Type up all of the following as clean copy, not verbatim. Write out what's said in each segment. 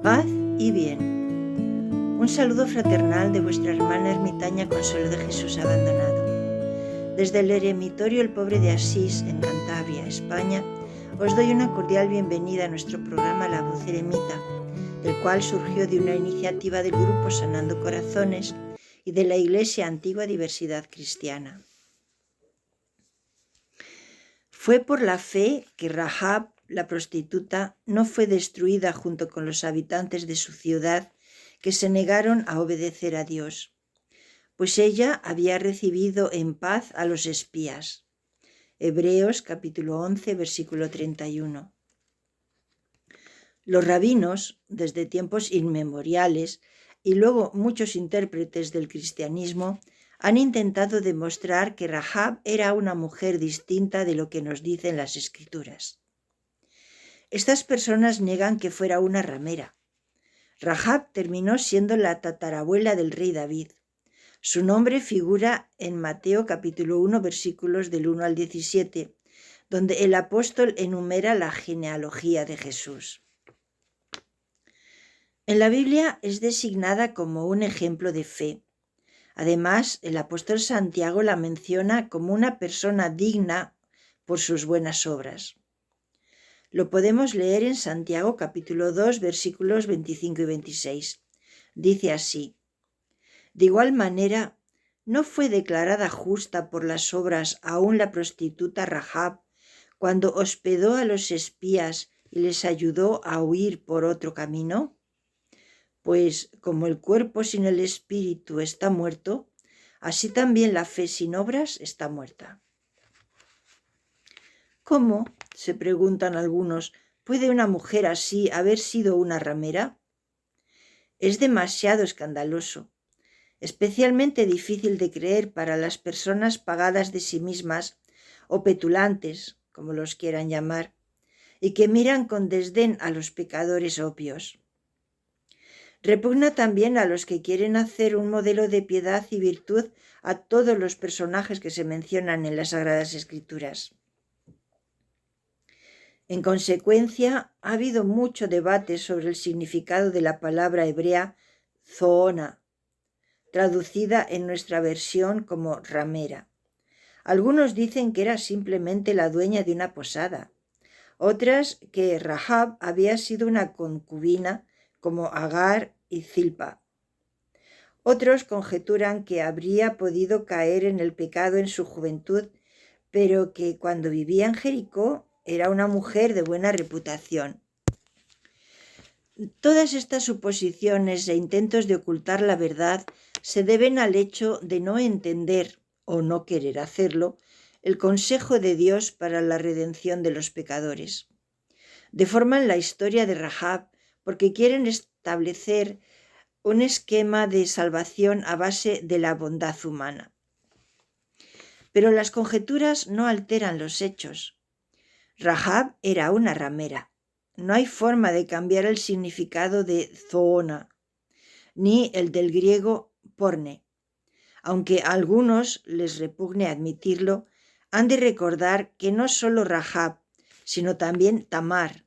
Paz y bien. Un saludo fraternal de vuestra hermana ermitaña Consuelo de Jesús Abandonado. Desde el Eremitorio El Pobre de Asís, en Cantabria, España, os doy una cordial bienvenida a nuestro programa La Voz Eremita, el cual surgió de una iniciativa del grupo Sanando Corazones y de la Iglesia Antigua Diversidad Cristiana. Fue por la fe que Rahab, la prostituta, no fue destruida junto con los habitantes de su ciudad que se negaron a obedecer a Dios, pues ella había recibido en paz a los espías. Hebreos capítulo 11, versículo 31. Los rabinos, desde tiempos inmemoriales, y luego muchos intérpretes del cristianismo, han intentado demostrar que Rahab era una mujer distinta de lo que nos dicen las Escrituras. Estas personas niegan que fuera una ramera. Rahab terminó siendo la tatarabuela del rey David. Su nombre figura en Mateo capítulo 1, versículos del 1 al 17, donde el apóstol enumera la genealogía de Jesús. En la Biblia es designada como un ejemplo de fe. Además, el apóstol Santiago la menciona como una persona digna por sus buenas obras. Lo podemos leer en Santiago capítulo 2, versículos 25 y 26. Dice así: de igual manera, ¿no fue declarada justa por las obras aún la prostituta Rahab cuando hospedó a los espías y les ayudó a huir por otro camino? Pues como el cuerpo sin el espíritu está muerto, así también la fe sin obras está muerta. ¿Cómo, se preguntan algunos, puede una mujer así haber sido una ramera? Es demasiado escandaloso, especialmente difícil de creer para las personas pagadas de sí mismas o petulantes, como los quieran llamar, y que miran con desdén a los pecadores obvios. Repugna también a los que quieren hacer un modelo de piedad y virtud a todos los personajes que se mencionan en las Sagradas Escrituras. En consecuencia, ha habido mucho debate sobre el significado de la palabra hebrea zoona, traducida en nuestra versión como ramera. Algunos dicen que era simplemente la dueña de una posada, otras que Rahab había sido una concubina como Agar y Zilpa. Otros conjeturan que habría podido caer en el pecado en su juventud, pero que cuando vivía en Jericó era una mujer de buena reputación. Todas estas suposiciones e intentos de ocultar la verdad se deben al hecho de no entender, o no querer hacerlo, el consejo de Dios para la redención de los pecadores. Deforman la historia de Rahab porque quieren establecer un esquema de salvación a base de la bondad humana. Pero las conjeturas no alteran los hechos. Rahab era una ramera. No hay forma de cambiar el significado de zoona, ni el del griego porne. Aunque a algunos les repugne admitirlo, han de recordar que no solo Rahab, sino también Tamar,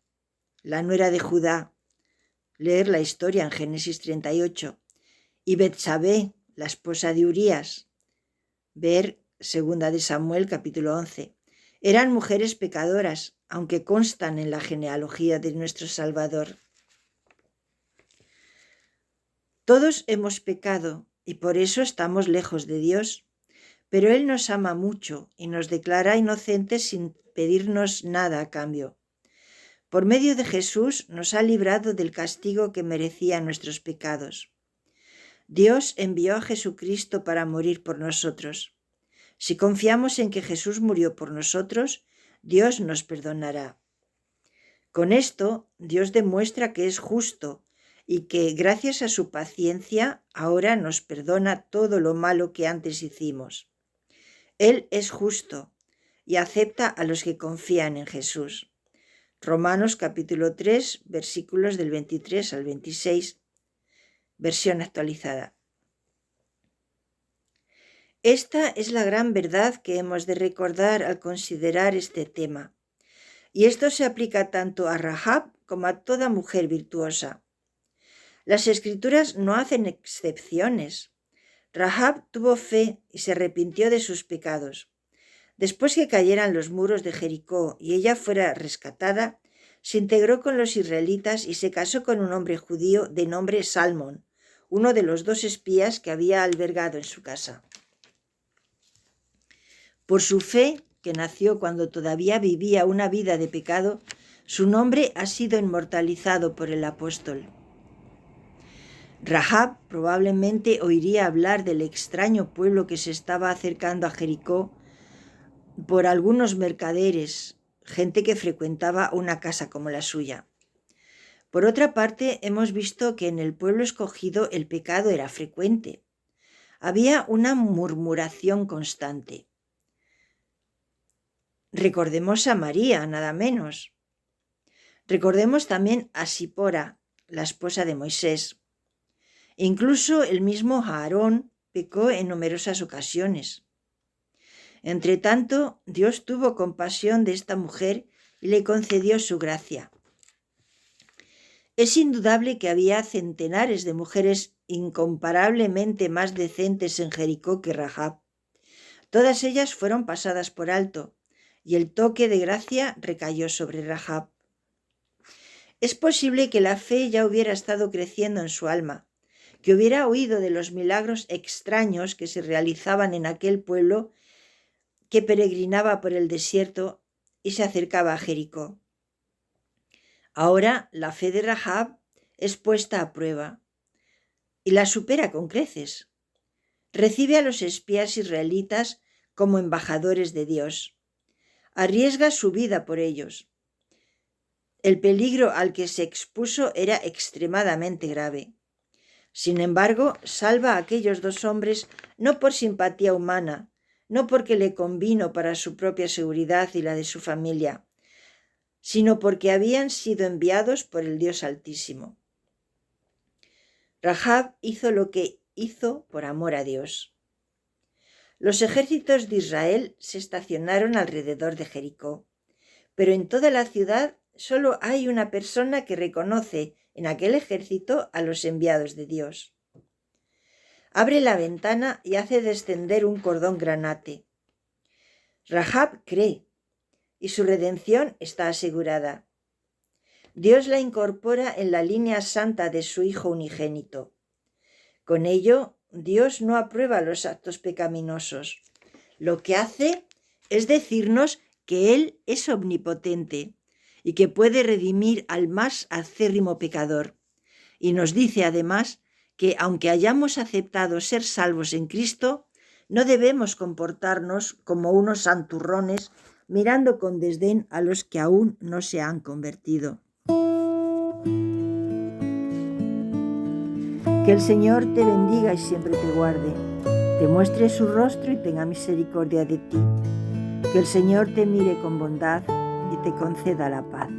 la nuera de Judá, leer la historia en Génesis 38, y Betsabé, la esposa de Urías, ver 2 de Samuel capítulo 11, eran mujeres pecadoras, aunque constan en la genealogía de nuestro Salvador. Todos hemos pecado y por eso estamos lejos de Dios, pero Él nos ama mucho y nos declara inocentes sin pedirnos nada a cambio. Por medio de Jesús nos ha librado del castigo que merecían nuestros pecados. Dios envió a Jesucristo para morir por nosotros. Si confiamos en que Jesús murió por nosotros, Dios nos perdonará. Con esto, Dios demuestra que es justo y que, gracias a su paciencia, ahora nos perdona todo lo malo que antes hicimos. Él es justo y acepta a los que confían en Jesús. Romanos capítulo 3, versículos del 23 al 26, versión actualizada. Esta es la gran verdad que hemos de recordar al considerar este tema. Y esto se aplica tanto a Rahab como a toda mujer virtuosa. Las Escrituras no hacen excepciones. Rahab tuvo fe y se arrepintió de sus pecados. Después que cayeran los muros de Jericó y ella fuera rescatada, se integró con los israelitas y se casó con un hombre judío de nombre Salmón, uno de los 2 espías que había albergado en su casa. Por su fe, que nació cuando todavía vivía una vida de pecado, su nombre ha sido inmortalizado por el apóstol. Rahab probablemente oiría hablar del extraño pueblo que se estaba acercando a Jericó por algunos mercaderes, gente que frecuentaba una casa como la suya. Por otra parte, hemos visto que en el pueblo escogido el pecado era frecuente. Había una murmuración constante. Recordemos a María, nada menos. Recordemos también a Sipora, la esposa de Moisés. Incluso el mismo Aarón pecó en numerosas ocasiones. Entretanto, Dios tuvo compasión de esta mujer y le concedió su gracia. Es indudable que había centenares de mujeres incomparablemente más decentes en Jericó que Rahab. Todas ellas fueron pasadas por alto, y el toque de gracia recayó sobre Rahab. Es posible que la fe ya hubiera estado creciendo en su alma, que hubiera oído de los milagros extraños que se realizaban en aquel pueblo que peregrinaba por el desierto y se acercaba a Jericó. Ahora la fe de Rahab es puesta a prueba y la supera con creces. Recibe a los espías israelitas como embajadores de Dios. Arriesga su vida por ellos. El peligro al que se expuso era extremadamente grave. Sin embargo, salva a aquellos 2 hombres no por simpatía humana, no porque le convino para su propia seguridad y la de su familia, sino porque habían sido enviados por el Dios Altísimo. Rahab hizo lo que hizo por amor a Dios. Los ejércitos de Israel se estacionaron alrededor de Jericó, pero en toda la ciudad solo hay una persona que reconoce en aquel ejército a los enviados de Dios. Abre la ventana y hace descender un cordón granate. Rahab cree, y su redención está asegurada. Dios la incorpora en la línea santa de su Hijo unigénito. Con ello, Dios no aprueba los actos pecaminosos. Lo que hace es decirnos que Él es omnipotente y que puede redimir al más acérrimo pecador. Y nos dice además que aunque hayamos aceptado ser salvos en Cristo, no debemos comportarnos como unos santurrones mirando con desdén a los que aún no se han convertido. Que el Señor te bendiga y siempre te guarde, te muestre su rostro y tenga misericordia de ti. Que el Señor te mire con bondad y te conceda la paz.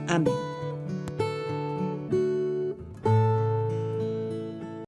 Amén.